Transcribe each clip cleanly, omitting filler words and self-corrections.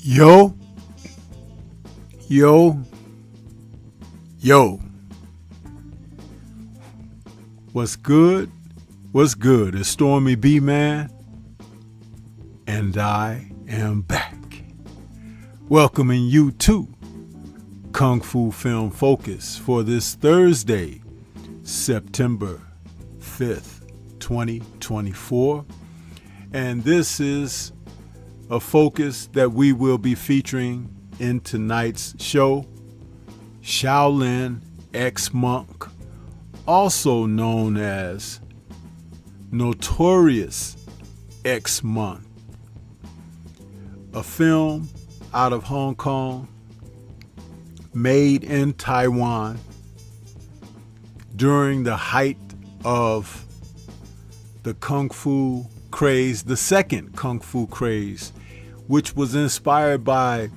Yo, yo, yo. What's good? What's good? It's Stormy B Man, and I am back. Welcoming you to Kung Fu Film Focus for this Thursday, September 5th, 2024. And this is a focus that we will be featuring in tonight's show, Shaolin X-Monk, also known as Notorious X-Monk, a film out of Hong Kong, made in Taiwan during the height of the Kung Fu craze, the second Kung Fu craze, which was inspired by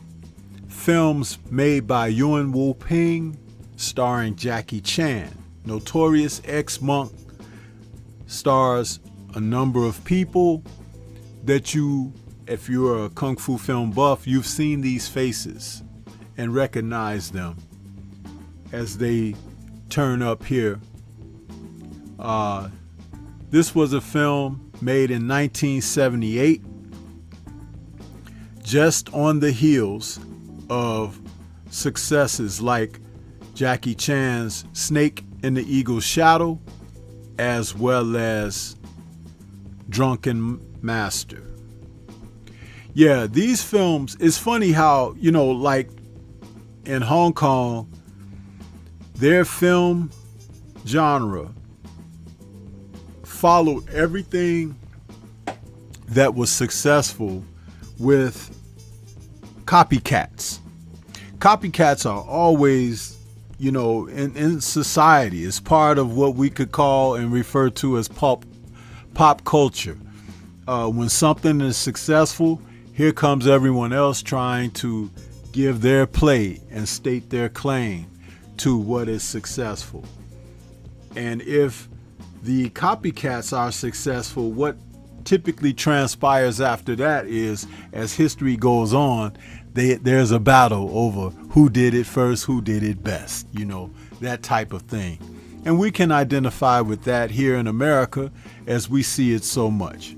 films made by Yuen Wu-ping starring Jackie Chan. Notorious X-Monk stars a number of people that if you're a Kung Fu film buff, you've seen these faces and recognize them as they turn up here. This was a film made in 1978, just on the heels of successes like Jackie Chan's Snake in the Eagle's Shadow, as well as Drunken Master. Yeah, these films, it's funny how, like in Hong Kong, their film genre followed everything that was successful with copycats. Copycats are always, in society, it's part of what we could call and refer to as pop culture. When something is successful, here comes everyone else trying to give their play and state their claim to what is successful. And if the copycats are successful, what typically transpires after that is, as history goes on, there's a battle over who did it first, who did it best, that type of thing. And we can identify with that here in America as we see it so much.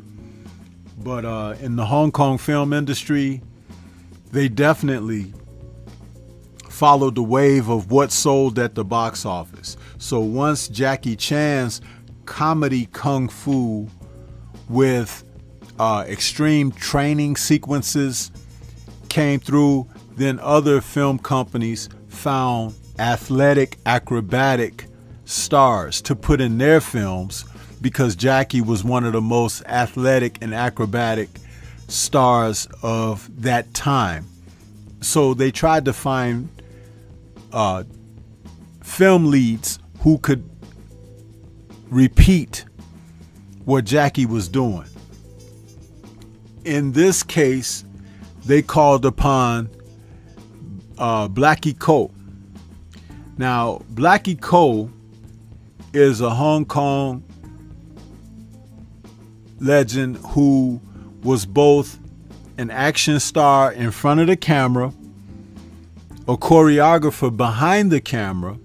But in the Hong Kong film industry, they definitely followed the wave of what sold at the box office. So once Jackie Chan's comedy kung fu with extreme training sequences came through, then other film companies found athletic, acrobatic stars to put in their films, because Jackie was one of the most athletic and acrobatic stars of that time. So they tried to find film leads who could repeat what Jackie was doing. In this case, they called upon Blackie Ko. Now, Blackie Ko is a Hong Kong legend who was both an action star in front of the camera, a choreographer behind the camera,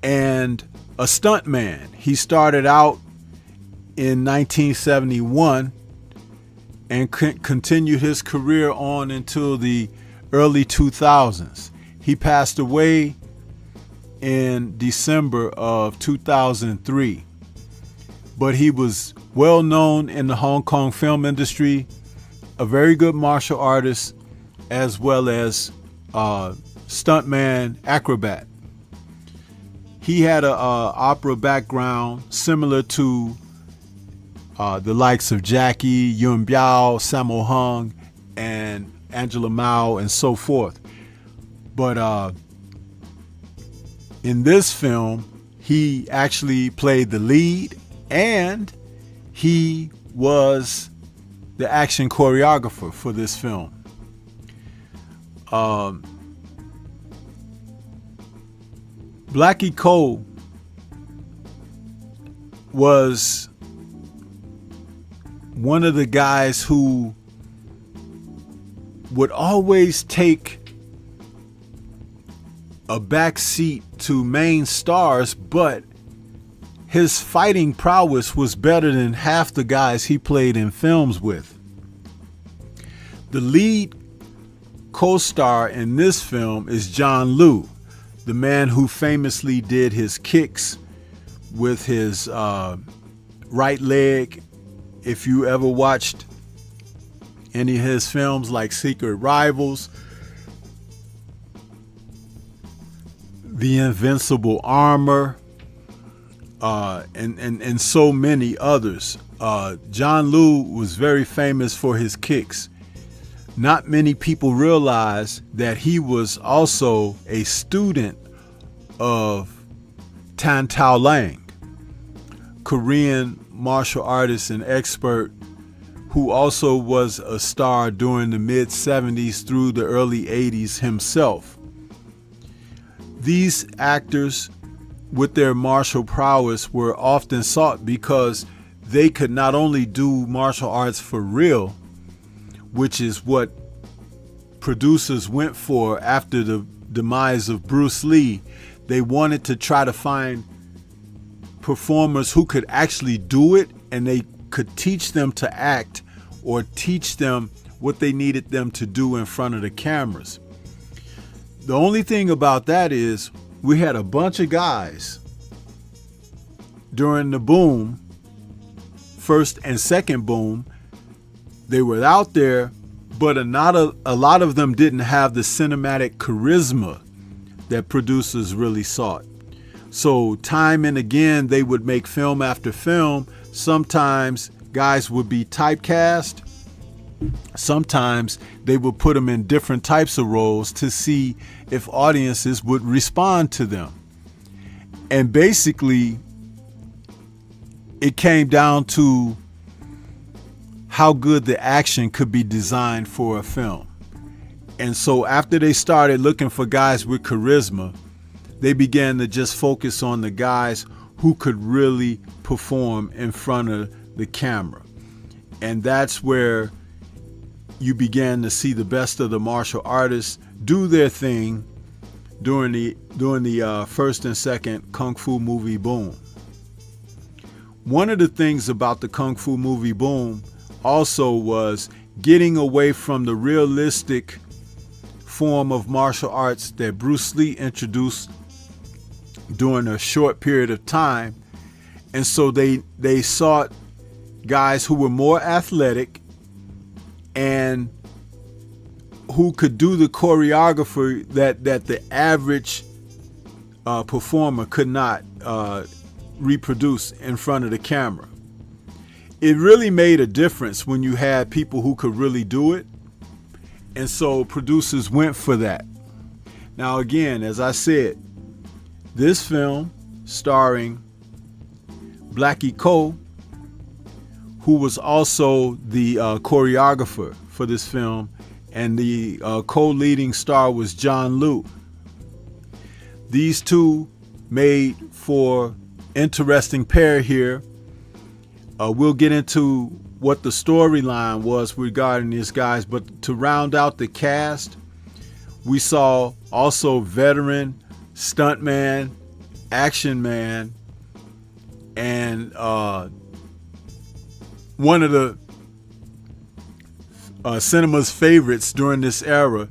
and a stuntman. He started out in 1971 and continued his career on until the early 2000s. He passed away in December of 2003. But he was well known in the Hong Kong film industry, a very good martial artist, as well as stuntman, acrobat. He had an opera background similar to the likes of Jackie, Yuen Biao, Sammo Hung, and Angela Mao, and so forth. But in this film, he actually played the lead, and he was the action choreographer for this film. Blackie Ko was one of the guys who would always take a back seat to main stars, but his fighting prowess was better than half the guys he played in films with. The lead co-star in this film is John Liu, the man who famously did his kicks with his right leg. If you ever watched any of his films like Secret Rivals, The Invincible Armor, and so many others. John Liu was very famous for his kicks. Not many people realize that he was also a student of Tan Tao Lang, Korean martial artist and expert who also was a star during the mid-70s through the early 80s himself. These actors with their martial prowess were often sought because they could not only do martial arts for real, which is what producers went for after the demise of Bruce Lee. They wanted to try to find performers who could actually do it, and they could teach them to act or teach them what they needed them to do in front of the cameras. The only thing about that is we had a bunch of guys during the boom, first and second boom. They were out there, but a lot of them didn't have the cinematic charisma that producers really sought. So time and again, they would make film after film. Sometimes guys would be typecast. Sometimes they would put them in different types of roles to see if audiences would respond to them. And basically, it came down to how good the action could be designed for a film. And so after they started looking for guys with charisma, they began to just focus on the guys who could really perform in front of the camera. And that's where you began to see the best of the martial artists do their thing during the first and second Kung Fu movie boom. One of the things about the Kung Fu movie boom also was getting away from the realistic form of martial arts that Bruce Lee introduced during a short period of time. And so they sought guys who were more athletic and who could do the choreography that the average performer could not reproduce in front of the camera. It really made a difference when you had people who could really do it. And so producers went for that. Now again, as I said, this film starring Blackie Ko, who was also the choreographer for this film, and the co-leading star was John Liu. These two made for interesting pair here. We'll get into what the storyline was regarding these guys, but to round out the cast, we saw also veteran stuntman, action man, and one of the cinema's favorites during this era,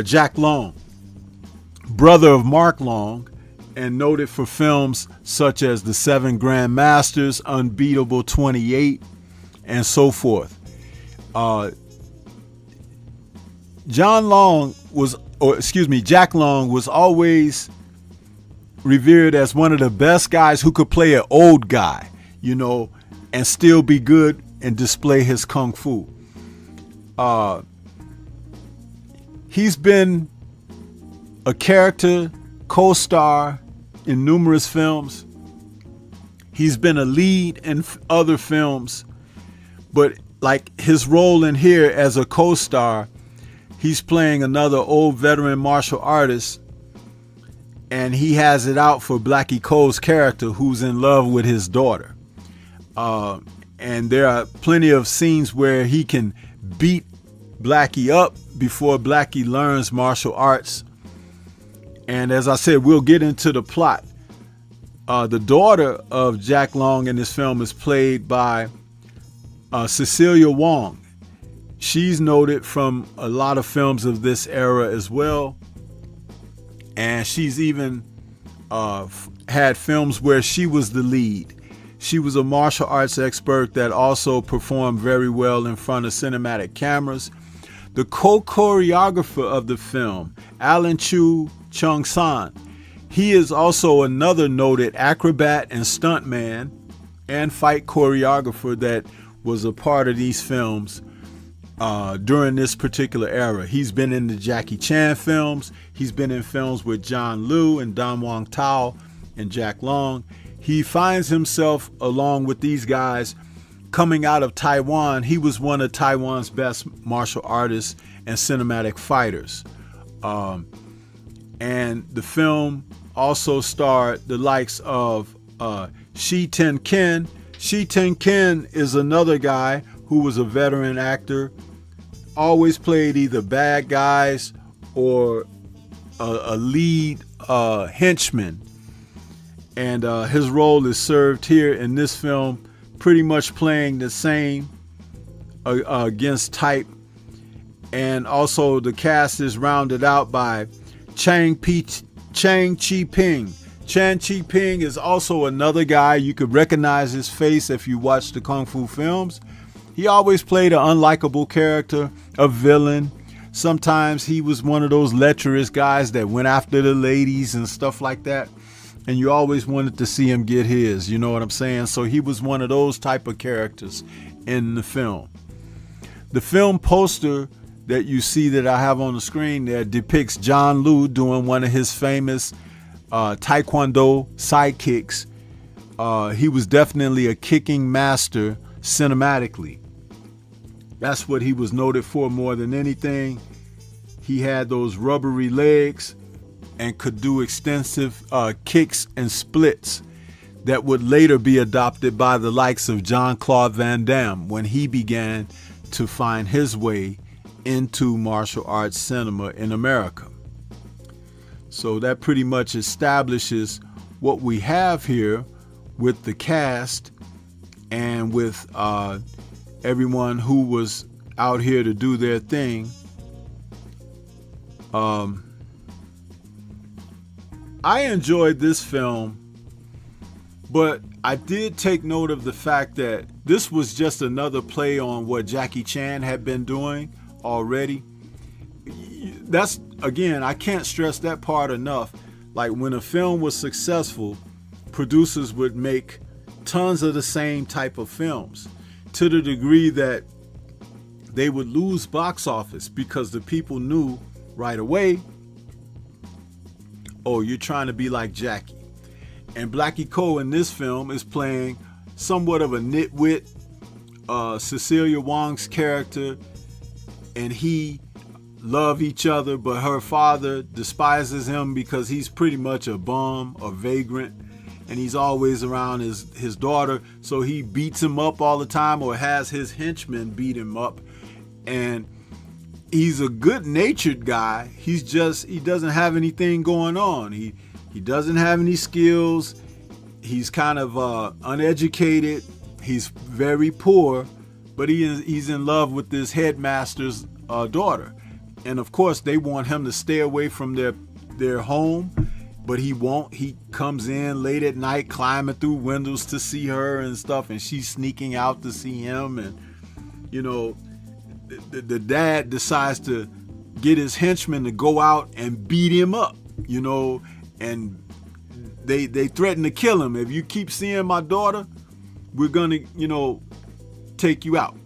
Jack Long, brother of Mark Long, and noted for films such as The Seven Grand Masters, Unbeatable 28, and so forth. Jack Long was always revered as one of the best guys who could play an old guy, and still be good and display his kung fu. He's been a character co-star in numerous films. He's been a lead in other films, but like his role in here as a co-star, he's playing another old veteran martial artist, and he has it out for Blackie Ko's character, who's in love with his daughter. And there are plenty of scenes where he can beat Blackie up before Blackie learns martial arts. And as I said, we'll get into the plot. The daughter of Jack Long in this film is played by Cecilia Wong. She's noted from a lot of films of this era as well. And she's even had films where she was the lead. She was a martial arts expert that also performed very well in front of cinematic cameras. The co-choreographer of the film, Alan Chu Chung San, he is also another noted acrobat and stuntman and fight choreographer that was a part of these films during this particular era. He's been in the Jackie Chan films. He's been in films with John Liu and Dan Wong Tao and Jack Long. He finds himself, along with these guys, coming out of Taiwan. He was one of Taiwan's best martial artists and cinematic fighters. And the film also starred the likes of Shi Ten Ken. Shi Ten Ken is another guy who was a veteran actor, always played either bad guys or a lead henchman. And his role is served here in this film, pretty much playing the same against type. And also the cast is rounded out by Chang Chi Ping. Chang Chi Ping is also another guy. You could recognize his face if you watch the Kung Fu films. He always played an unlikable character, a villain. Sometimes he was one of those lecherous guys that went after the ladies and stuff like that. And you always wanted to see him get his, you know what I'm saying? So he was one of those type of characters in the film. The film poster that you see that I have on the screen there depicts John Liu doing one of his famous Taekwondo sidekicks. He was definitely a kicking master cinematically. That's what he was noted for more than anything. He had those rubbery legs and could do extensive kicks and splits that would later be adopted by the likes of Jean-Claude Van Damme when he began to find his way into martial arts cinema in America. So that pretty much establishes what we have here with the cast and with everyone who was out here to do their thing. I enjoyed this film, but I did take note of the fact that this was just another play on what Jackie Chan had been doing already. That's, again, I can't stress that part enough. Like when a film was successful, producers would make tons of the same type of films to the degree that they would lose box office because the people knew right away, oh, you're trying to be like Jackie. And Blackie Ko in this film is playing somewhat of a nitwit. Cecilia Wong's character and he love each other, but her father despises him because he's pretty much a bum, a vagrant, and he's always around his daughter. So he beats him up all the time, or has his henchmen beat him up. And he's a good-natured guy. He doesn't have anything going on. He doesn't have any skills. He's kind of uneducated. He's very poor, but he's in love with this headmaster's daughter. And of course, they want him to stay away from their home, but he won't. He comes in late at night, climbing through windows to see her and stuff, and she's sneaking out to see him. And you know, the dad decides to get his henchmen to go out and beat him up, you know, and they threaten to kill him. If you keep seeing my daughter, we're gonna, you know, take you out.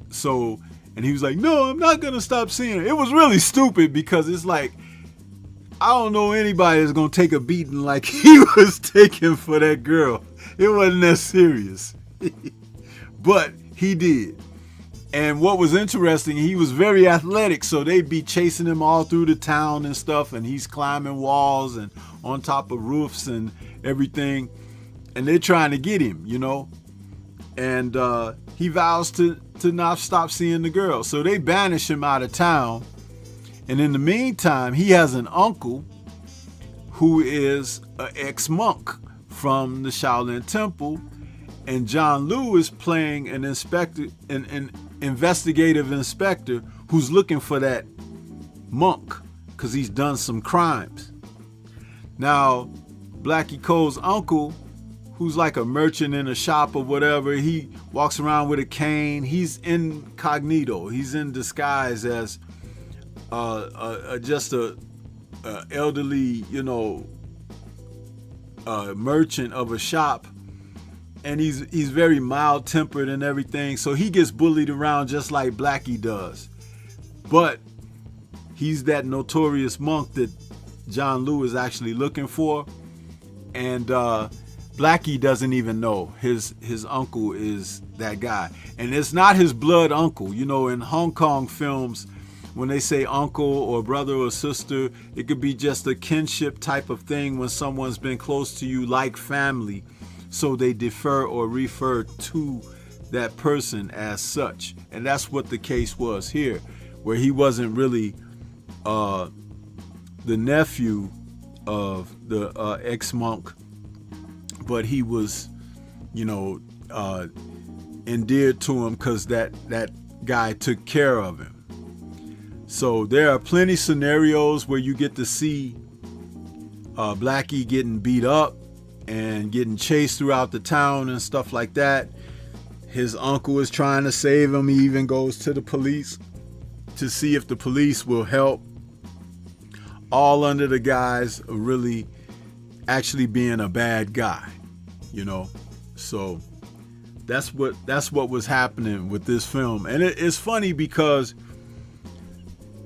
So, and he was like, no, I'm not gonna stop seeing her. It was really stupid because it's like, I don't know anybody that's gonna take a beating like he was taking for that girl. It wasn't that serious. But he did. And what was interesting, he was very athletic, so they'd be chasing him all through the town and stuff, and he's climbing walls and on top of roofs and everything, and they're trying to get him, you know. And he vows to to not stop seeing the girl. So they banish him out of town. And in the meantime, he has an uncle who is an ex-monk from the Shaolin Temple. And John Liu is playing an inspector, an investigative inspector who's looking for that monk because he's done some crimes. Now, Blackie Cole's uncle, who's like a merchant in a shop or whatever, he walks around with a cane. He's incognito. He's in disguise as just a elderly, merchant of a shop. And he's very mild-tempered and everything. So he gets bullied around just like Blackie does. But he's that notorious monk that John Liu is actually looking for. And Blackie doesn't even know his uncle is that guy. And it's not his blood uncle. In Hong Kong films, when they say uncle or brother or sister, it could be just a kinship type of thing when someone's been close to you like family. So they defer or refer to that person as such. And that's what the case was here, where he wasn't really the nephew of the ex-monk, but he was, endeared to him because that guy took care of him. So there are plenty scenarios where you get to see Blackie getting beat up and getting chased throughout the town and stuff like that. His uncle is trying to save him. He even goes to the police to see if the police will help. All under the guise of really actually being a bad guy, So that's what was happening with this film. And it's funny because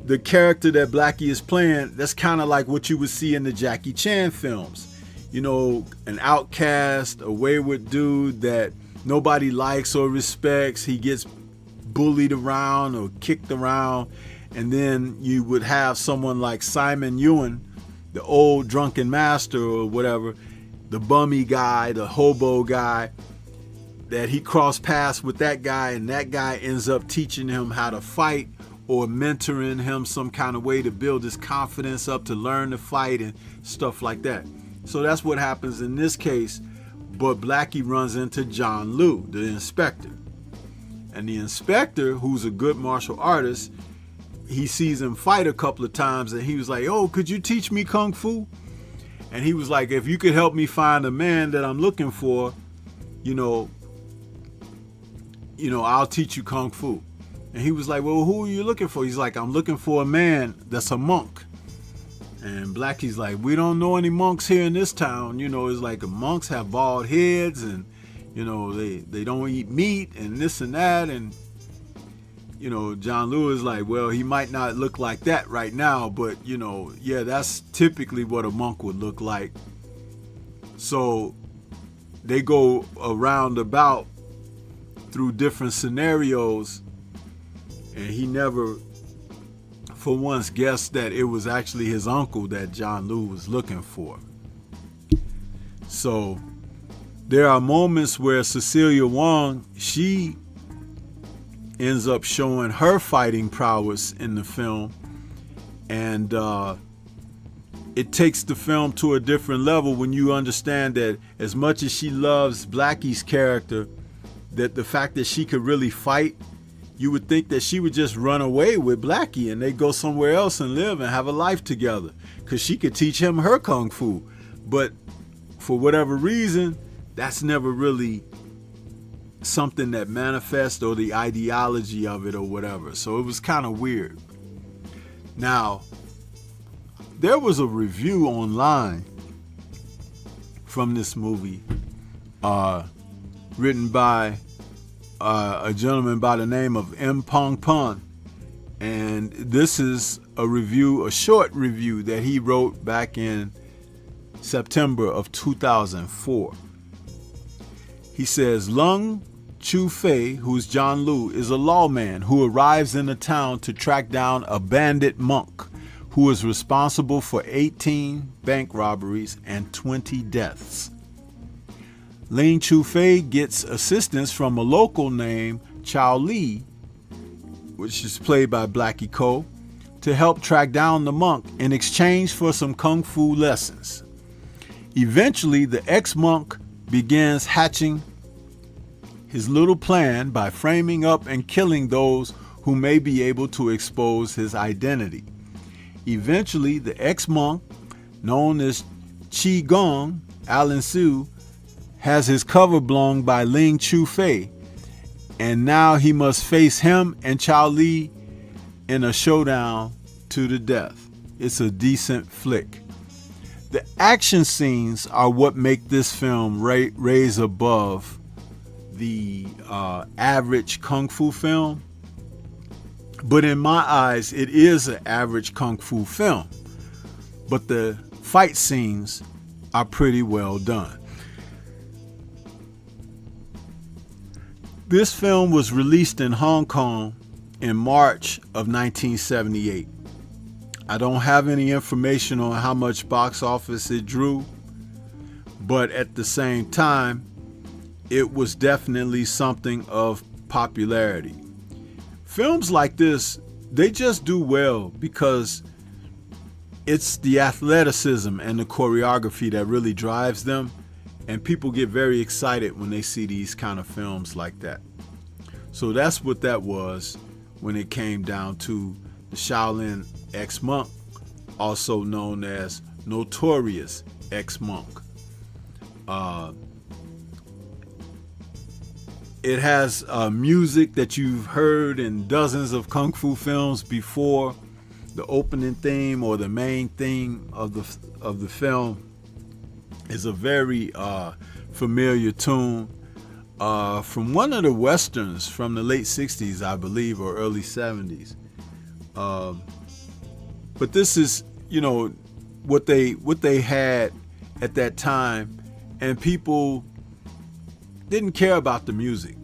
the character that Blackie is playing, that's kind of like what you would see in the Jackie Chan films. An outcast, a wayward dude that nobody likes or respects. He gets bullied around or kicked around. And then you would have someone like Simon Ewan, the old drunken master or whatever, the bummy guy, the hobo guy, that he crossed paths with that guy, and that guy ends up teaching him how to fight or mentoring him some kind of way to build his confidence up to learn to fight and stuff like that. So that's what happens in this case. But Blackie runs into John Liu, the inspector. And the inspector, who's a good martial artist, he sees him fight a couple of times and he was like, "Oh, could you teach me Kung Fu?" And he was like, "If you could help me find a man that I'm looking for, I'll teach you Kung Fu." And he was like, "Well, who are you looking for?" He's like, "I'm looking for a man that's a monk." And Blackie's like, "We don't know any monks here in this town." It's like monks have bald heads and, they don't eat meat and this and that. And, John Liu is like, "Well, he might not look like that right now, but, yeah, that's typically what a monk would look like." So they go around about through different scenarios, and he never for once guessed that it was actually his uncle that John Liu was looking for. So there are moments where Cecilia Wong, she ends up showing her fighting prowess in the film, and it takes the film to a different level when you understand that as much as she loves Blackie's character, that the fact that she could really fight, you would think that she would just run away with Blackie and they go somewhere else and live and have a life together because she could teach him her Kung Fu. But for whatever reason, that's never really something that manifests, or the ideology of it or whatever. So it was kind of weird. Now, there was a review online from this movie written by a gentleman by the name of M. Pong Pun. And this is a review, a short review that he wrote back in September of 2004. He says, Lung Chu Fei, who's John Liu, is a lawman who arrives in the town to track down a bandit monk who is responsible for 18 bank robberies and 20 deaths. Ling Chu Fei gets assistance from a local named Chow Li, which is played by Blackie Ko, to help track down the monk in exchange for some kung fu lessons. Eventually, the ex-monk begins hatching his little plan by framing up and killing those who may be able to expose his identity. Eventually, the ex-monk, known as Qi Gong, Alan Su, has his cover blown by Ling Chu Fei, and now he must face him and Chow Li in a showdown to the death. It's a decent flick. The action scenes are what make this film raise above the average kung fu film. But in my eyes, it is an average kung fu film. But the fight scenes are pretty well done. This film was released in Hong Kong in March of 1978. I don't have any information on how much box office it drew, but at the same time, it was definitely something of popularity. Films like this, they just do well because it's the athleticism and the choreography that really drives them, and people get very excited when they see these kind of films like that. So that's what that was when it came down to the Shaolin ex-monk, also known as Notorious Ex-Monk. It has music that you've heard in dozens of kung fu films before. The opening theme or the main theme of the film is a very familiar tune from one of the westerns from the late 60s, I believe, or early 70s. But this is, what they had at that time, and people didn't care about the music.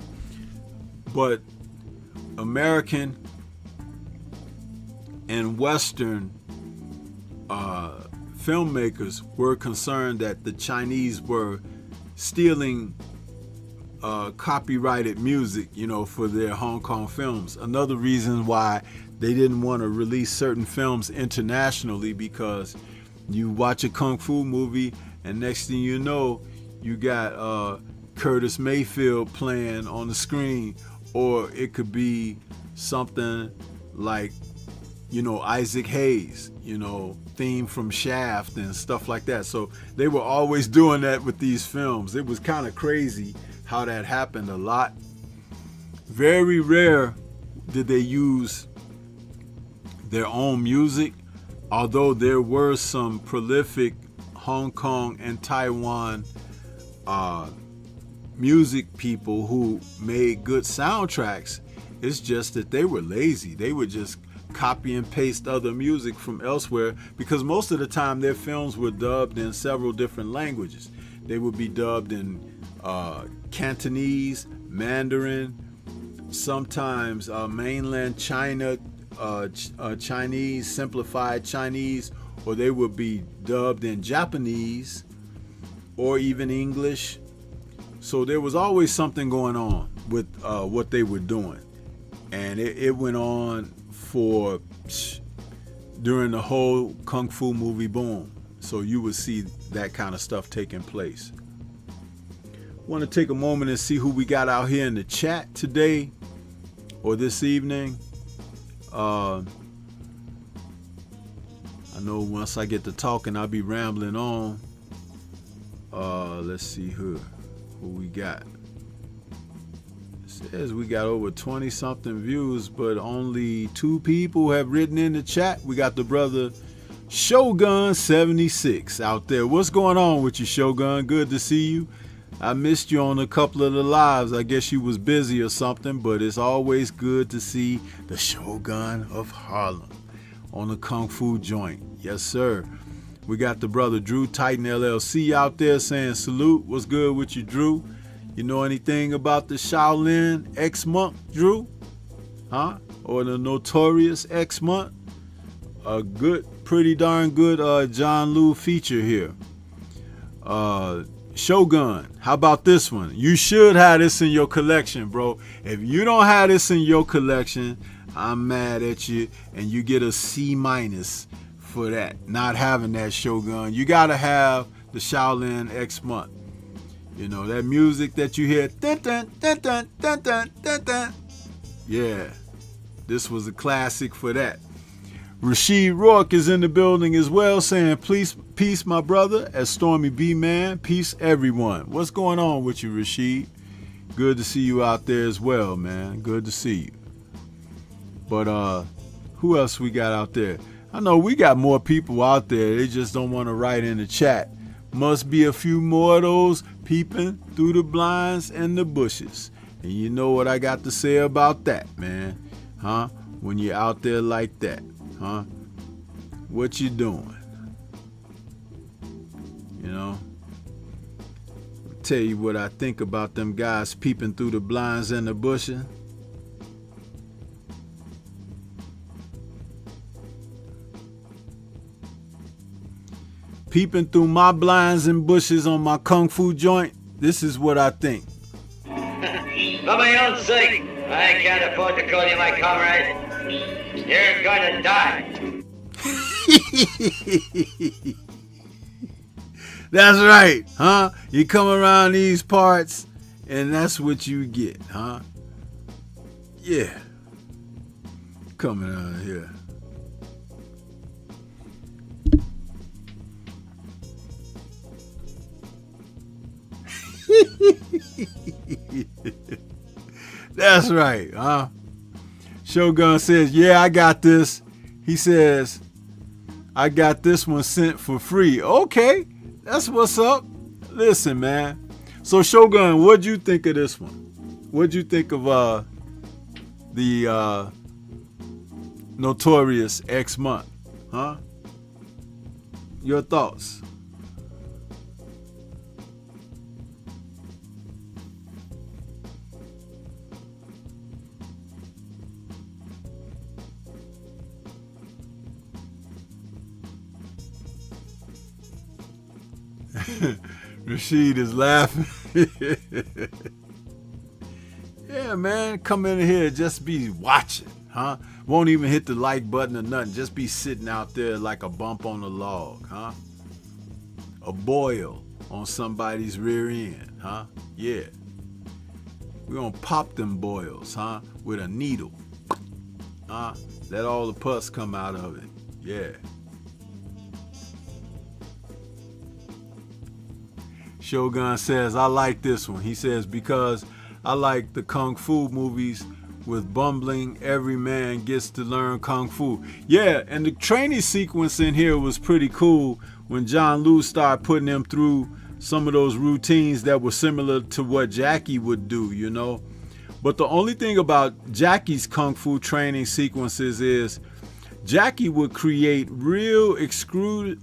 But American and Western filmmakers were concerned that the Chinese were stealing copyrighted music, for their Hong Kong films. Another reason why they didn't want to release certain films internationally, because you watch a kung fu movie and next thing you know, you got Curtis Mayfield playing on the screen, or it could be something like, Isaac Hayes, theme from Shaft and stuff like that. So they were always doing that with these films. It was kind of crazy how that happened a lot. Very rare did they use their own music, although there were some prolific Hong Kong and Taiwan music people who made good soundtracks. It's just that they were lazy. They would just copy and paste other music from elsewhere, because most of the time their films were dubbed in several different languages. They would be dubbed in Cantonese, Mandarin, sometimes mainland China, Chinese, simplified Chinese, or they would be dubbed in Japanese or even English. So there was always something going on with what they were doing. And it went on for during the whole Kung Fu movie boom. So you would see that kind of stuff taking place. Want to take a moment and see who we got out here in the chat today or this evening. I know once I get to talking, I'll be rambling on. Let's see who we got. It says we got over 20 something views, but only 2 people have written in the chat. We got the brother Shogun 76 out there. What's going on with you, Shogun? Good to see you. I missed you on a couple of the lives. I guess you was busy or something, but it's always good to see the Shogun of Harlem on the Kung Fu joint. Yes, sir. We got the brother Drew Titan LLC out there saying salute. What's good with you, Drew? You know anything about the Shaolin ex-monk, Drew? Huh? Or the Notorious ex-monk? A good, pretty darn good John Liu feature here. Shogun, how about this one? You should have this in your collection, bro. If you don't have this in your collection, I'm mad at you, and you get a C- for that, not having that Shogun. You gotta have the Shaolin X Month. You know, that music that you hear, dun, dun, dun, dun, dun, dun, dun, dun. Yeah, this was a classic for that. Rashid Rourke is in the building as well, saying, please, peace, my brother, as Stormy B Man. Peace, everyone. What's going on with you, Rashid? Good to see you out there as well, man. Good to see you. But who else we got out there? I know we got more people out there. They just don't want to write in the chat. Must be a few more of those peeping through the blinds and the bushes. And you know what I got to say about that, man. Huh? When you're out there like that. Huh? What you doing? You know? I'll tell you what I think about them guys peeping through the blinds and the bushes. Peeping through my blinds and bushes on my kung fu joint, this is what I think. For my own sake, I can't afford to call you my comrade. You're gonna die. That's right, huh? You come around these parts, and that's what you get, huh? Yeah. Coming out here. That's right, huh? Shogun says, yeah, I got this. He says, I got this one sent for free. Okay, that's what's up. Listen, man. So Shogun, what'd you think of this one? What'd you think of the Notorious X Month? Huh? Your thoughts? Rashid is laughing. Yeah, man, come in here, just be watching, huh? Won't even hit the like button or nothing. Just be sitting out there like a bump on a log, huh? A boil on somebody's rear end, huh? Yeah. We're gonna pop them boils, huh? With a needle, huh? Let all the pus come out of it. Yeah. Shogun says, I like this one. He says, because I like the Kung Fu movies with bumbling, every man gets to learn Kung Fu. Yeah, and the training sequence in here was pretty cool when John Liu started putting them through some of those routines that were similar to what Jackie would do, you know. But the only thing about Jackie's Kung Fu training sequences is Jackie would create real excruciating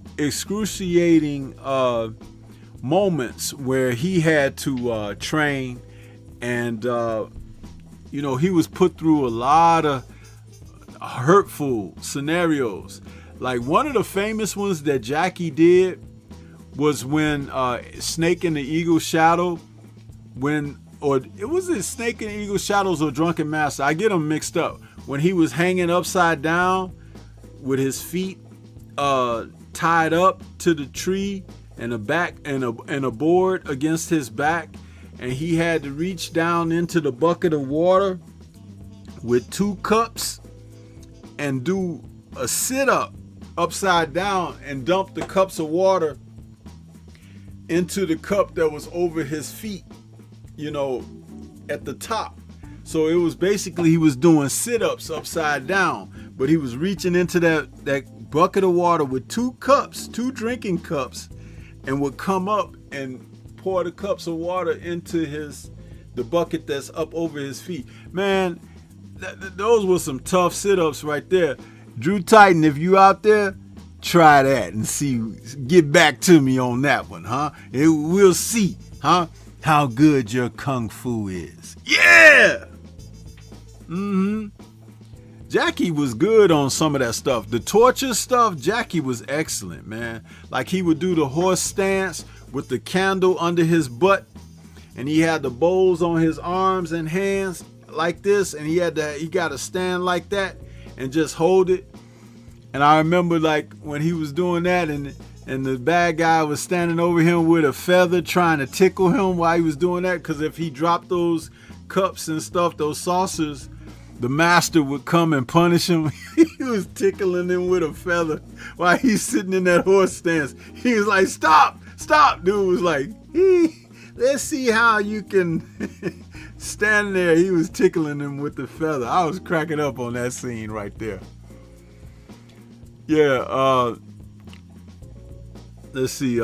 moments where he had to train, and you know, he was put through a lot of hurtful scenarios. Like one of the famous ones that Jackie did was when Snake in the Eagle Shadow, or it was it Snake in the Eagle Shadows or Drunken Master, I get them mixed up, when he was hanging upside down with his feet tied up to the tree and a back and a board against his back, and he had to reach down into the bucket of water with 2 cups and do a sit-up upside down and dump the cups of water into the cup that was over his feet, you know, at the top. So it was basically, he was doing sit-ups upside down, but he was reaching into that bucket of water with 2 cups, 2 drinking cups, and would come up and pour the cups of water into the bucket that's up over his feet. Man, those were some tough sit-ups right there. Drew Titan, if you out there, try that and see, get back to me on that one, huh? And we'll see, huh, how good your Kung Fu is. Yeah! Jackie was good on some of that stuff. The torture stuff, Jackie was excellent, man. Like he would do the horse stance with the candle under his butt, and he had the bowls on his arms and hands like this, and he got to stand like that and just hold it. And I remember like when he was doing that, and the bad guy was standing over him with a feather trying to tickle him while he was doing that, because if he dropped those cups and stuff, those saucers, the master would come and punish him. He was tickling him with a feather while he's sitting in that horse stance. He was like, stop. Dude was like, let's see how you can stand there. He was tickling him with the feather. I was cracking up on that scene right there. Yeah, let's see.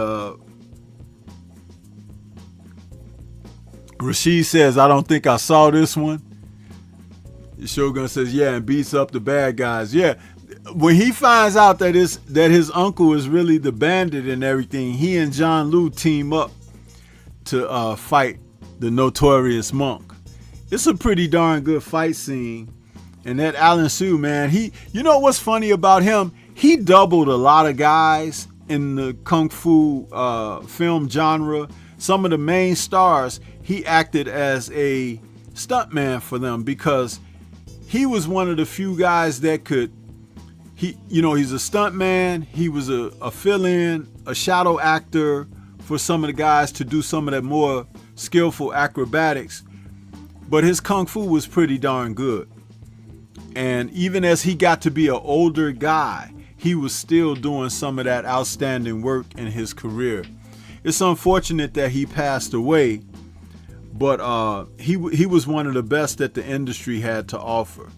Rashid says, I don't think I saw this one. Shogun says, yeah, and beats up the bad guys. Yeah, when he finds out that his uncle is really the bandit and everything, he and John Liu team up to fight the Notorious Monk. It's a pretty darn good fight scene. And that Alan Sue, man, you know what's funny about him? He doubled a lot of guys in the kung fu film genre. Some of the main stars, he acted as a stuntman for them, because he was one of the few guys that could, he's a stuntman. He was a fill-in, a shadow actor for some of the guys to do some of that more skillful acrobatics. But his kung fu was pretty darn good. And even as he got to be an older guy, he was still doing some of that outstanding work in his career. It's unfortunate that he passed away, but he was one of the best that the industry had to offer.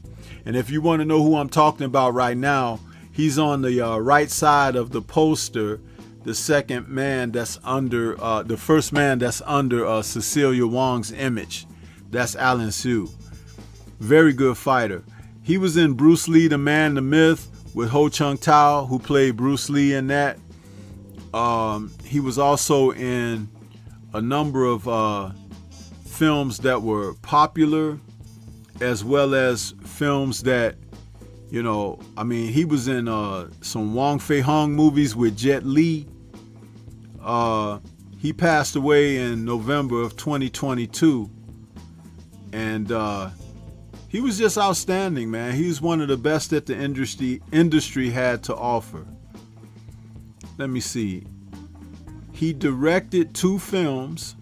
And if you want to know who I'm talking about right now, he's on the right side of the poster, the second man that's under, the first man that's under Cecilia Wong's image. That's Alan Sue. Very good fighter. He was in Bruce Lee, The Man, the Myth, with Ho Chung Tao, who played Bruce Lee in that. He was also in a number of films that were popular, as well as films that, he was in some Wong Fei-hung movies with Jet Li. He passed away in November of 2022. And he was just outstanding, man. He was one of the best that the industry had to offer. Let me see. He directed 2 films,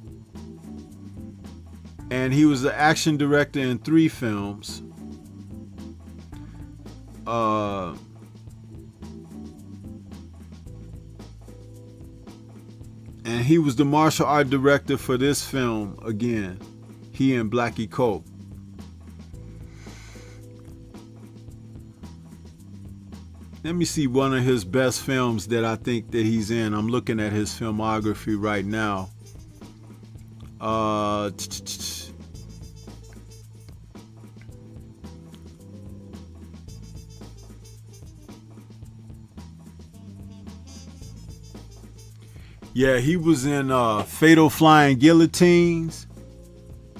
and he was the action director in 3 films. And he was the martial art director for this film again. He and Blackie Cope. Let me see one of his best films that I think that he's in. I'm looking at his filmography right now. Yeah, he was in Fatal Flying Guillotines,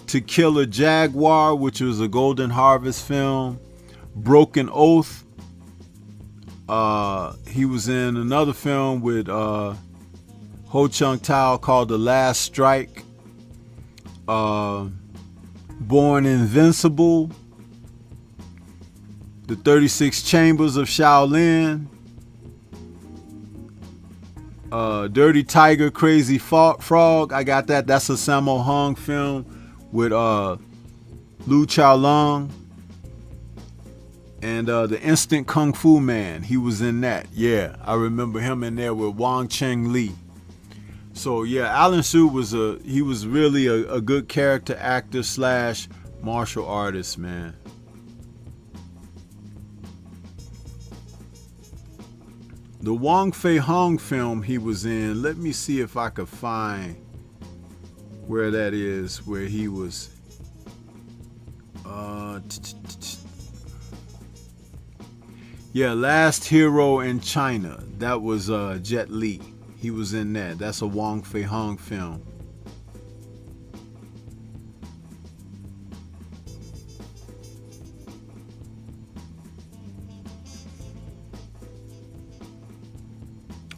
To Kill a Jaguar, which was a Golden Harvest film, Broken Oath. He was in another film with Ho Chung Tao called The Last Strike, Born Invincible, The 36 Chambers of Shaolin, Dirty Tiger, Crazy Frog. I got that. That's a Sammo Hung film with Lu Chaolong. And the Instant Kung Fu Man, he was in that. Yeah, I remember him in there with Wang Cheng Li. So yeah, Alan Sue was really a good character actor / martial artist, man. The Wong Fei-hung film he was in, let me see if I could find where that is, where he was. Yeah, Last Hero in China. That was Jet Li. He was in that. That's a Wong Fei-hung film.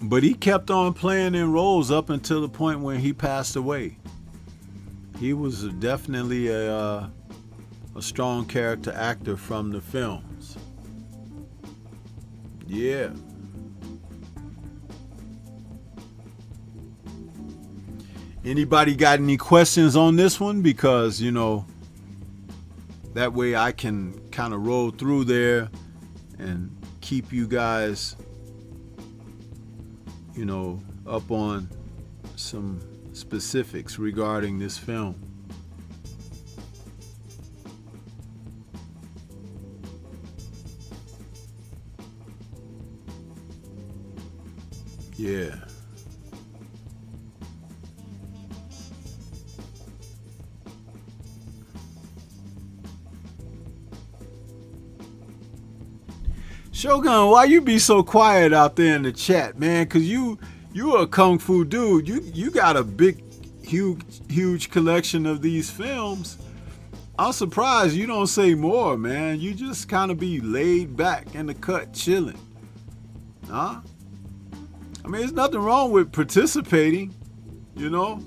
But he kept on playing in roles up until the point when he passed away. He was definitely a strong character actor from the films. Yeah. Anybody got any questions on this one? Because, you know, that way I can kind of roll through there and keep you guys, you know, up on some specifics regarding this film. Yeah. Shogun, why you be so quiet out there in the chat, man? Cause you a kung fu dude. You got a big, huge collection of these films. I'm surprised you don't say more, man. You just kind of be laid back in the cut, chilling. Huh? I mean, there's nothing wrong with participating, you know?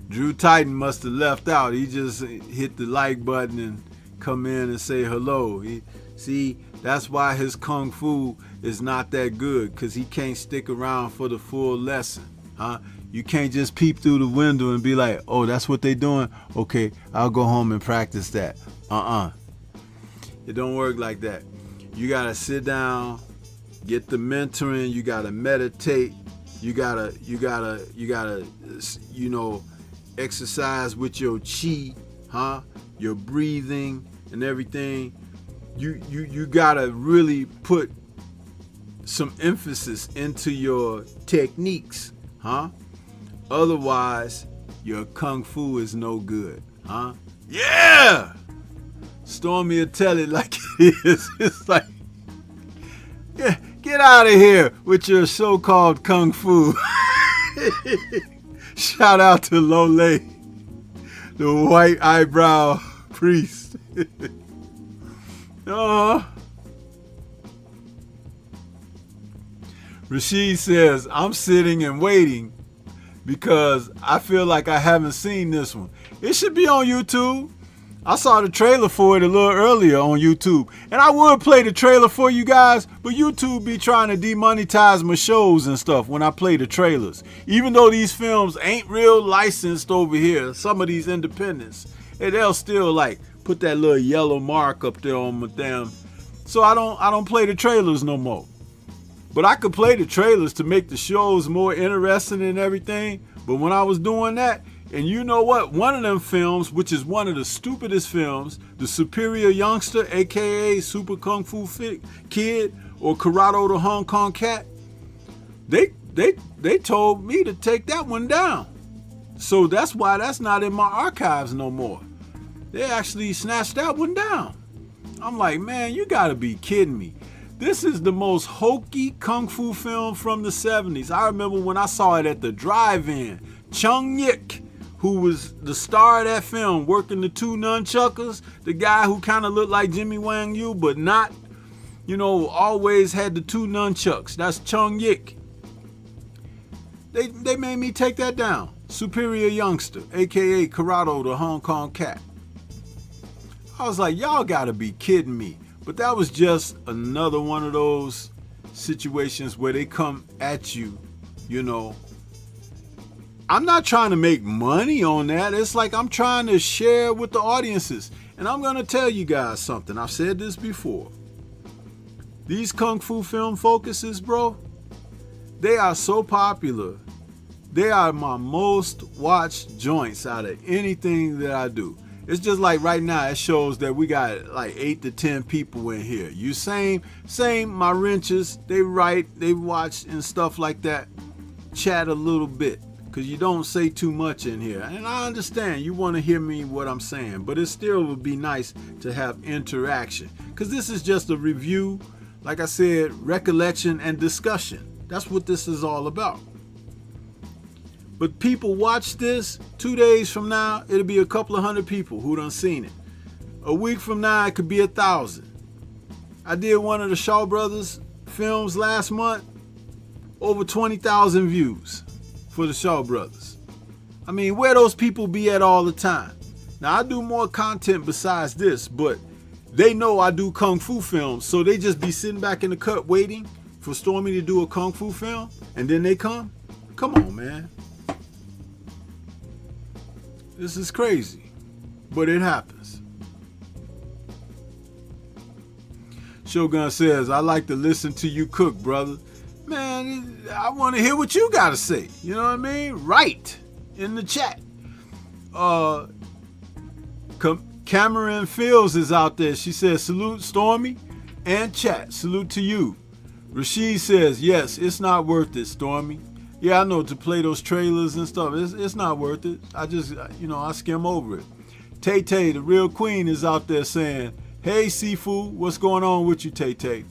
Drew Titan must have left out. He just hit the like button and come in and say hello. See, that's why his kung fu is not that good, because he can't stick around for the full lesson. Huh? You can't just peep through the window and be like, oh, that's what they doing? Okay, I'll go home and practice that. It don't work like that. You got to sit down, get the mentoring, you got to meditate, you gotta, you know, exercise with your chi, your breathing and everything. You gotta really put some emphasis into your techniques, otherwise your kung fu is no good. Yeah, Stormy will tell it like it is. It's like, yeah, get out of here with your so-called kung fu. Shout out to Lole, the white eyebrow priest. Rashid says, I'm sitting and waiting because I feel like I haven't seen this one. It should be on YouTube. I saw the trailer for it a little earlier on YouTube. And I would play the trailer for you guys, but YouTube be trying to demonetize my shows and stuff when I play the trailers. Even though these films ain't real licensed over here, some of these independents, and they'll still like put that little yellow mark up there on my damn. So I don't play the trailers no more. But I could play the trailers to make the shows more interesting and everything. But when I was doing that, and you know what? One of them films, which is one of the stupidest films, The Superior Youngster, aka Super Kung Fu Kid, or Karate the Hong Kong Cat, they told me to take that one down. So that's why that's not in my archives no more. They actually snatched that one down. I'm like, man, you gotta be kidding me. This is the most hokey kung fu film from the 70s. I remember when I saw it at the drive-in. Chung Yik, who was the star of that film, working the two nunchuckers, the guy who kind of looked like Jimmy Wang Yu, but not, you know, always had the two nunchucks. That's Chung Yik. They made me take that down. Superior Youngster, aka Karate the Hong Kong Cat. I was like, y'all gotta be kidding me. But that was just another one of those situations where they come at you, you know. I'm not trying to make money on that. It's like I'm trying to share with the audiences. And I'm going to tell you guys something. I've said this before. These Kung Fu film focuses, bro, they are so popular. They are my most watched joints out of anything that I do. It's just like right now, it shows that we got like 8 to 10 people in here. You same, my wrenches, they write, they watch and stuff like that. Chat a little bit, because you don't say too much in here. And I understand you want to hear me what I'm saying, but it still would be nice to have interaction. Because this is just a review, like I said, recollection and discussion. That's what this is all about. But people watch this, 2 days from now, it'll be a couple of hundred people who done seen it. A week from now, it could be 1,000. I did one of the Shaw Brothers films last month, over 20,000 views for the Shaw Brothers. I mean, where those people be at all the time? Now, I do more content besides this, but they know I do Kung Fu films, so they just be sitting back in the cut waiting for Stormy to do a Kung Fu film, and then they come? Come on, man. This is crazy, but it happens. Shogun says, I like to listen to you cook, brother. Man, I want to hear what you got to say. You know what I mean? Right in the chat. Cameron Fields is out there. She says, salute Stormy and chat. Salute to you. Rashid says, yes, it's not worth it, Stormy. Yeah, I know, to play those trailers and stuff, it's not worth it. I just, I skim over it. Tay Tay, the real queen, is out there saying, hey, Sifu, what's going on with you, Tay Tay?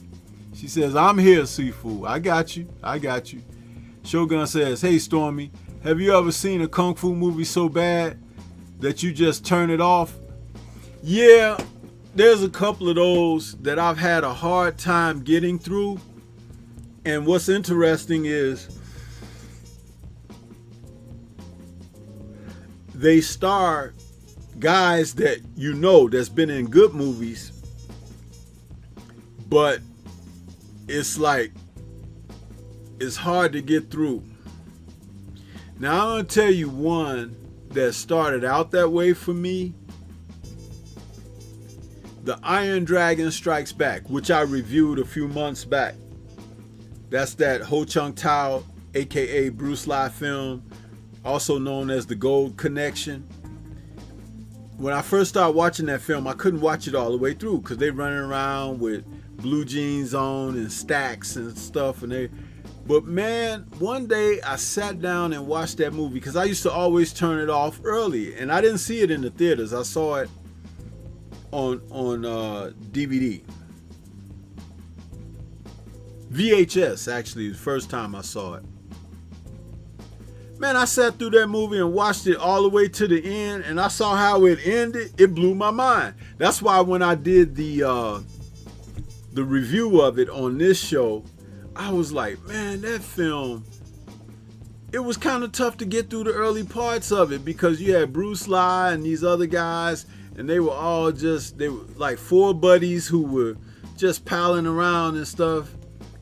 She says, I'm here, Sifu. I got you. Shogun says, hey, Stormy, have you ever seen a Kung Fu movie so bad that you just turn it off? Yeah, there's a couple of those that I've had a hard time getting through. And what's interesting is they star guys that that's been in good movies, but it's like it's hard to get through. Now I'm gonna tell you one that started out that way for me. The Iron Dragon Strikes Back, which I reviewed a few months back. That's that Ho Chung Tao, aka Bruce Lee film, also known as The Gold Connection. When I first started watching that film, I couldn't watch it all the way through because they running around with blue jeans on and stacks and stuff. But man, one day I sat down and watched that movie because I used to always turn it off early, and I didn't see it in the theaters. I saw it on DVD. VHS, actually, the first time I saw it. Man, I sat through that movie and watched it all the way to the end, and I saw how it ended. It blew my mind. That's why when I did the review of it on this show, I was like, man, that film, it was kind of tough to get through the early parts of it because you had Bruce Lee and these other guys, and they were like four buddies who were just palling around and stuff.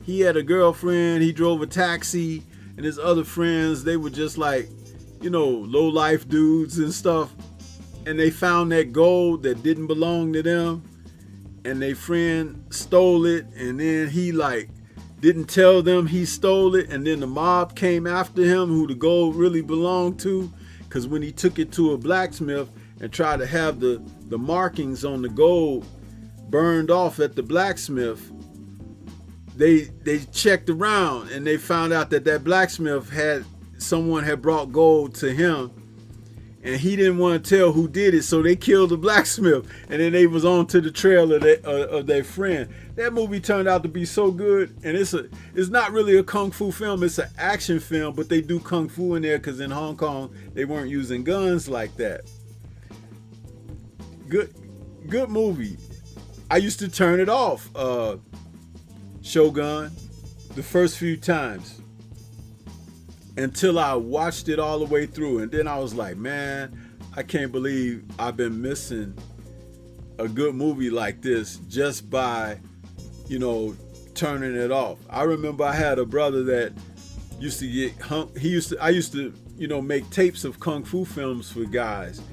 He had a girlfriend, he drove a taxi, and his other friends, they were just like, low life dudes and stuff. And they found that gold that didn't belong to them, and their friend stole it, and then he didn't tell them he stole it, and then the mob came after him, who the gold really belonged to, because when he took it to a blacksmith and tried to have the markings on the gold burned off at the blacksmith, they checked around and they found out that blacksmith someone had brought gold to him, and he didn't want to tell who did it, so they killed the blacksmith, and then they was on to the trail of their friend. That movie turned out to be so good, and it's not really a kung fu film, it's an action film, but they do kung fu in there because in Hong Kong they weren't using guns like that. Good movie. I used to turn it off, Shogun, the first few times, until I watched it all the way through, and then I was like, man, I can't believe I've been missing a good movie like this just by turning it off. I remember I had a brother that used to get I used to make tapes of kung fu films for guys,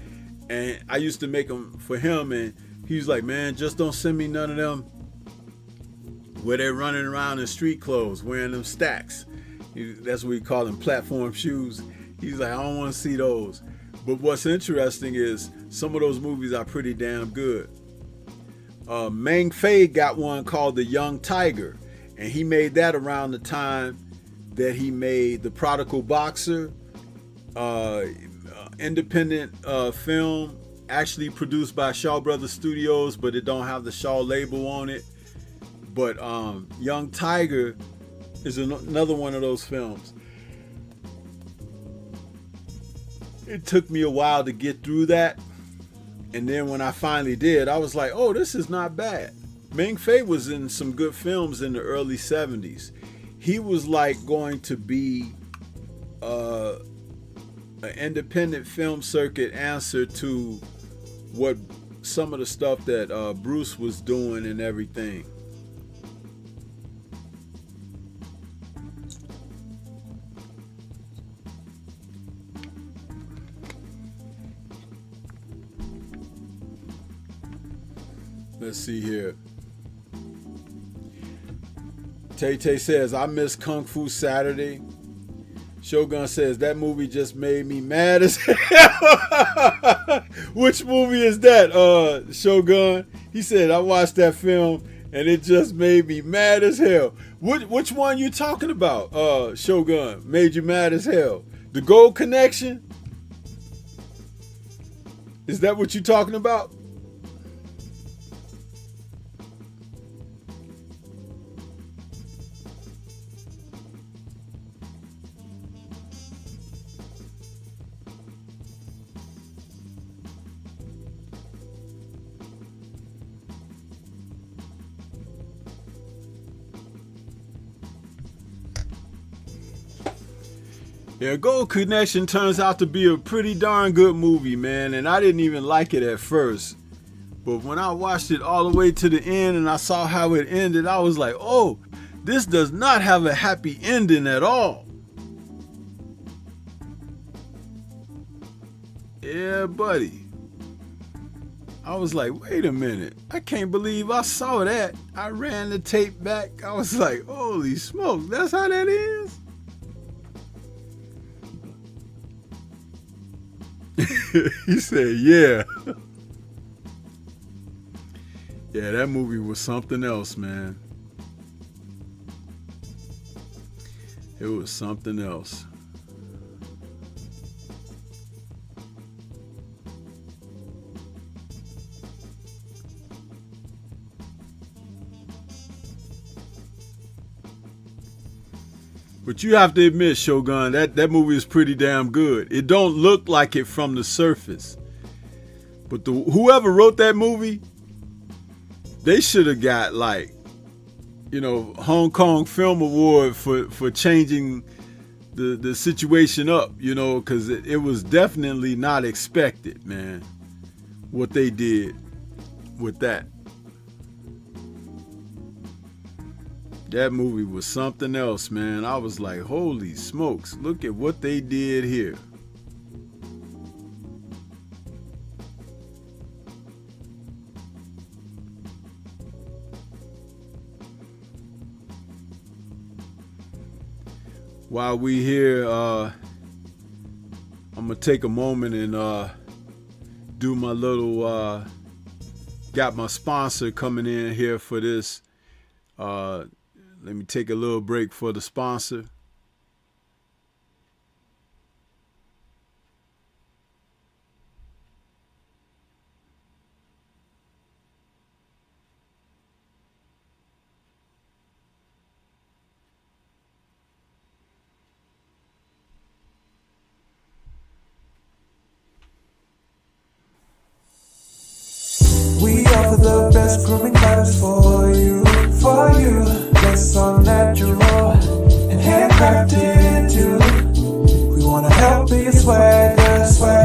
and I used to make them for him, and he was like, man, just don't send me none of them where they're running around in street clothes wearing them stacks. That's what we call them, platform shoes. He's like, I don't want to see those. But what's interesting is some of those movies are pretty damn good. Mang Fei got one called The Young Tiger, and he made that around the time that he made The Prodigal Boxer, independent film, actually produced by Shaw Brothers Studios, but it don't have the Shaw label on it. But Young Tiger is another one of those films. it took me a while to get through that. And then when I finally did, I was like, oh, this is not bad. Ming Fei was in some good films in the early 70s. He was like going to be an independent film circuit answer to what some of the stuff that Bruce was doing and everything. Let's see here. Tay says, I miss Kung Fu Saturday. Shogun says, that movie just made me mad as hell. Which movie is that, Shogun? He said, I watched that film and it just made me mad as hell. Which one you talking about, Shogun? Made you mad as hell? The Gold Connection? Is that what you talking about? Yeah, Gold Connection turns out to be a pretty darn good movie, man, and I didn't even like it at first. But when I watched it all the way to the end and I saw how it ended, I was like, oh, this does not have a happy ending at all. Yeah, buddy. I was like, wait a minute. I can't believe I saw that. I ran the tape back. I was like, holy smokes, that's how that is? He said, yeah. Yeah, that movie was something else, man. It was something else. But you have to admit, Shogun, that movie is pretty damn good. It don't look like it from the surface. But whoever wrote that movie, they should have got like, Hong Kong Film Award for changing the situation up, because it was definitely not expected, man, what they did with that. That movie was something else, man. I was like, holy smokes, look at what they did here. While we here, I'm gonna take a moment and do my little, got my sponsor coming in here for this. Let me take a little break for the sponsor. We offer the best grooming methods for you. It's all natural and handcrafted too. We wanna help be a swagger.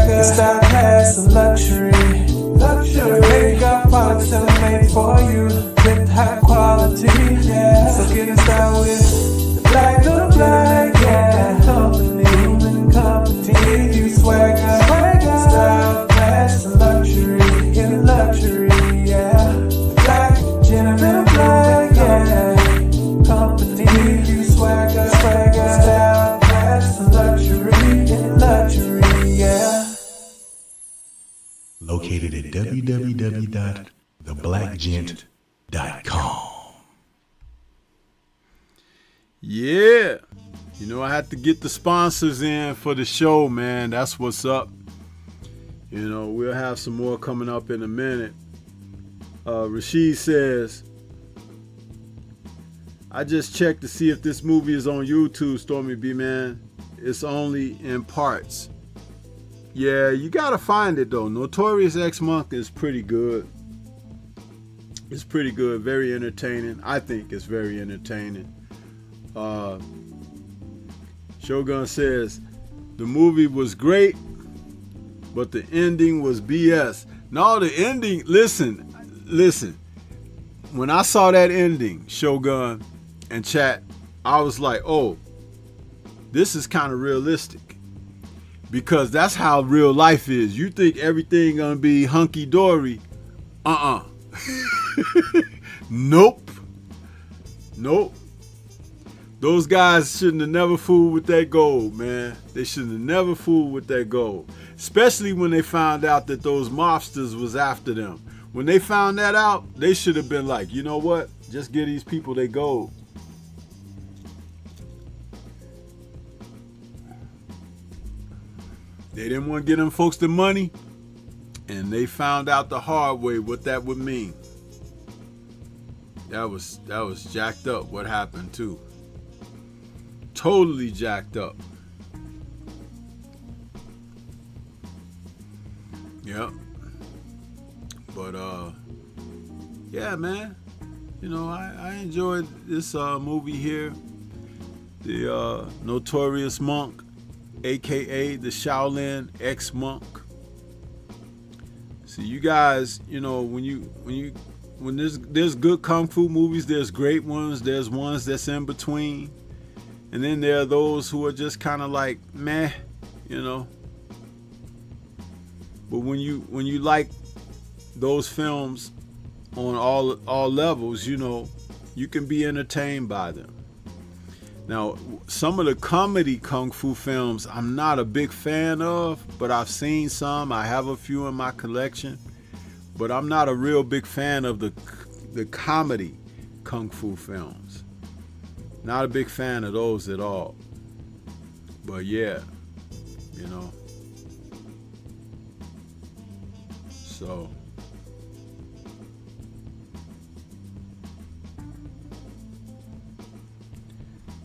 Your style has some luxury. We got products that are made for you with high quality. Yeah. So get in style with the black, yeah. Company, you swagger. Style has some luxury in luxury. Yeah. Black, gentleman, black, yeah. Company, you swagger, style, that's luxury, yeah. Located at www.theblackgent.com. Yeah. I had to get the sponsors in for the show, man. That's what's up. We'll have some more coming up in a minute. Rashid says, I just checked to see if this movie is on YouTube, Stormy B, man. It's only in parts. Yeah, you gotta find it though. Notorious X-Monk is pretty good. It's pretty good, very entertaining. I think it's very entertaining. Shogun says the movie was great, but the ending was BS. No, the ending, listen. When I saw that ending, Shogun and chat, I was like, oh, this is kind of realistic. Because that's how real life is. You think everything gonna be hunky-dory. Nope. Those guys shouldn't have never fooled with that gold, man. They shouldn't have never fooled with that gold. Especially when they found out that those mobsters was after them. When they found that out, they should have been like, you know what? Just give these people their gold. They didn't want to give them folks the money, and they found out the hard way what that would mean. That was jacked up what happened too. Totally jacked up. Yep. But yeah, man. You know, I enjoyed this movie here. The Notorious Monk, aka the Shaolin X-Monk. See, you guys, you know, when there's good kung fu movies, there's great ones, there's ones that's in between, and then there are those who are just kind of like meh, you know. But when you like those films on all levels, you know, you can be entertained by them. Now, some of the comedy kung fu films I'm not a big fan of, but I've seen some. I have a few in my collection, but I'm not a real big fan of the comedy kung fu films. Not a big fan of those at all. But yeah, you know. So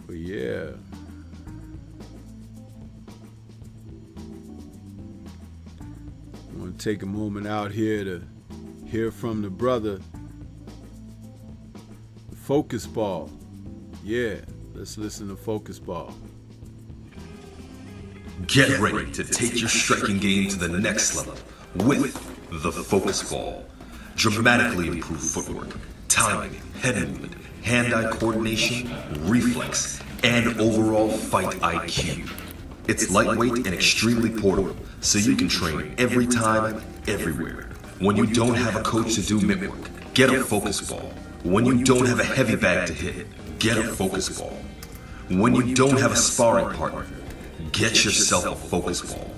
but yeah. I want to take a moment out here to hear from the brother, Focus Ball. Yeah, let's listen to Focus Ball. Get ready to take your striking game to the next level with the Focus Ball. Dramatically improved footwork, timing, head movement, hand-eye coordination, reflex, and overall fight IQ. It's lightweight and extremely portable, so you can train every time, everywhere. When you don't have a coach to do mitt work, get a Focus Ball. When you don't have a heavy bag to hit, get a Focus Ball. When you don't have a sparring partner, get yourself a Focus Ball.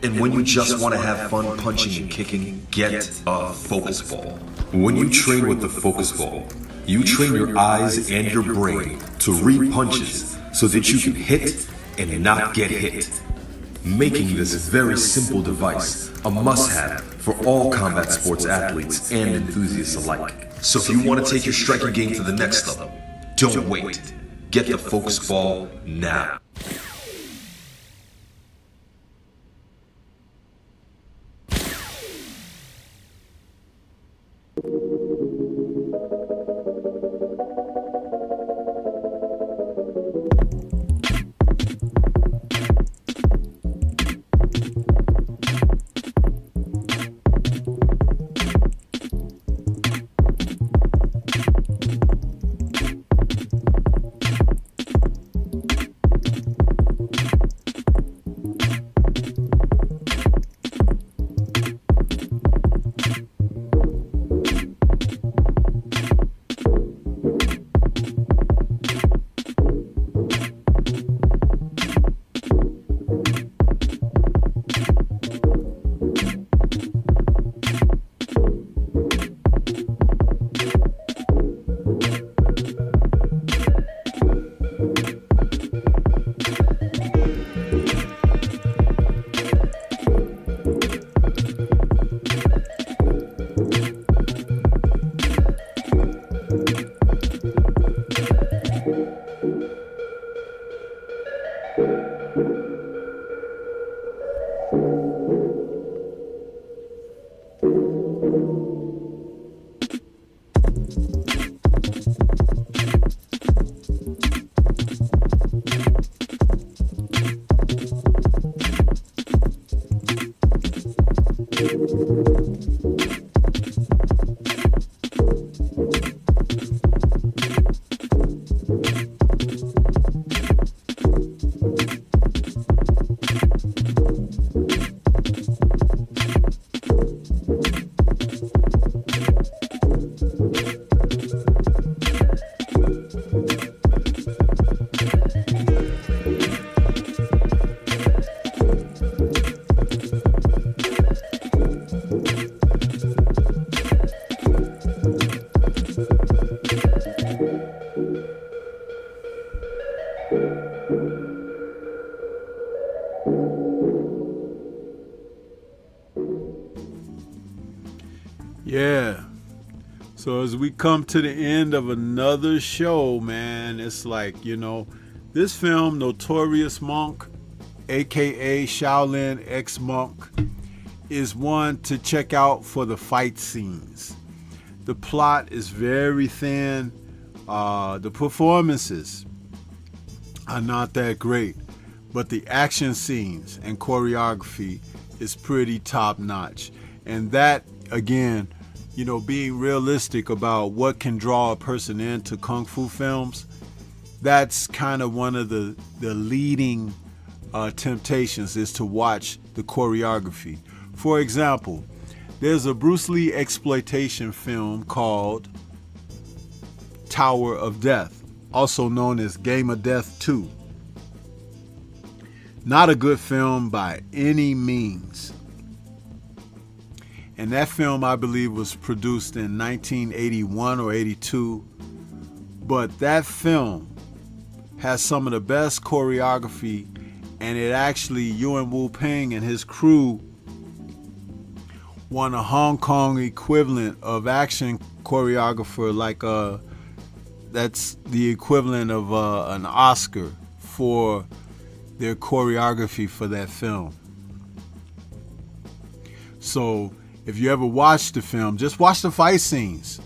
And when you just want to have fun punching and kicking, get a Focus Ball. When you train with the Focus Ball, you train your eyes and your brain to read punches so that you can hit and not get hit. Making this very simple device a must-have for all combat sports athletes and enthusiasts alike. So if you want to take your striking game to the next level, don't wait. Get the Focus Ball now. Yeah. So as we come to the end of another show, man, it's like, this film, Notorious Monk, aka Shaolin X Monk, is one to check out for the fight scenes. The plot is very thin. The performances are not that great, but the action scenes and choreography is pretty top notch. And that, again, being realistic about what can draw a person into Kung Fu films, that's kind of one of the leading temptations, is to watch the choreography. For example, there's a Bruce Lee exploitation film called Tower of Death, also known as Game of Death 2. Not a good film by any means. And that film, I believe, was produced in 1981 or 82. But that film has some of the best choreography, and it actually, Yuen Wu-Ping and his crew won a Hong Kong equivalent of action choreographer, like that's the equivalent of an Oscar for their choreography for that film. So if you ever watch the film, just watch the fight scenes.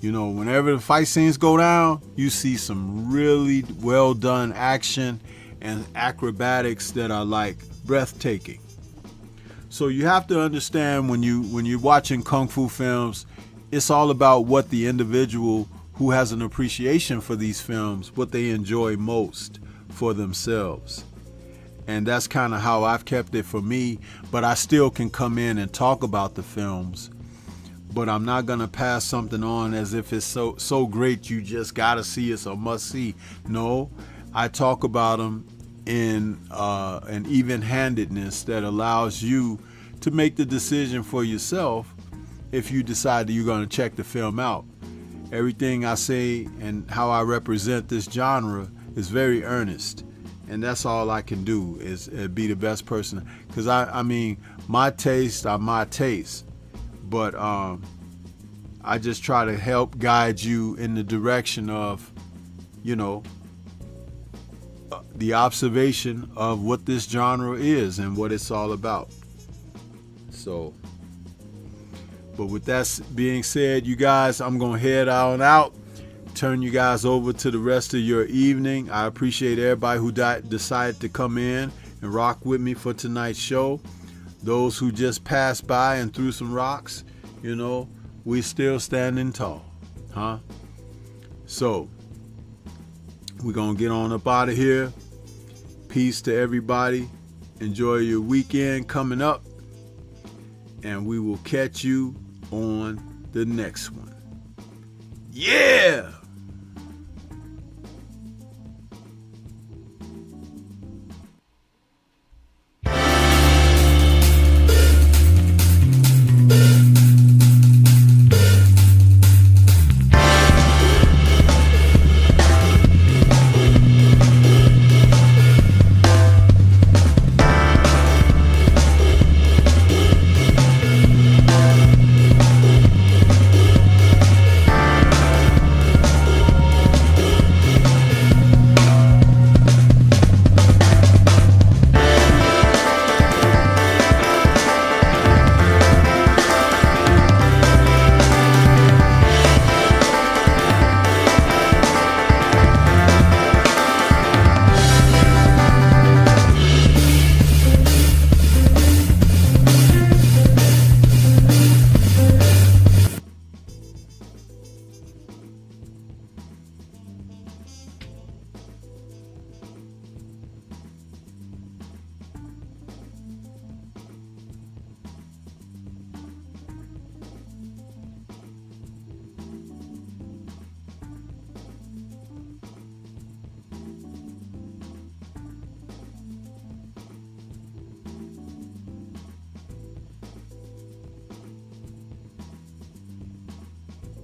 Whenever the fight scenes go down, you see some really well done action and acrobatics that are like breathtaking. So you have to understand, when you're watching Kung Fu films, it's all about what the individual who has an appreciation for these films, what they enjoy most for themselves. And that's kind of how I've kept it for me, but I still can come in and talk about the films. But I'm not going to pass something on as if it's so great you just got to see, it's a must see. No, I talk about them in an even-handedness that allows you to make the decision for yourself if you decide that you're going to check the film out. Everything I say and how I represent this genre is very earnest. And that's all I can do, is be the best person. Because I mean, my tastes are my tastes. But I just try to help guide you in the direction of, the observation of what this genre is and what it's all about. So, but with that being said, you guys, I'm going to head on out. Turn you guys over to the rest of your evening. I appreciate everybody who decided to come in and rock with me for tonight's show. Those who just passed by and threw some rocks, we still standing tall, huh? So we're gonna get on up out of here. Peace to everybody. Enjoy your weekend coming up, and we will catch you on the next one. Yeah!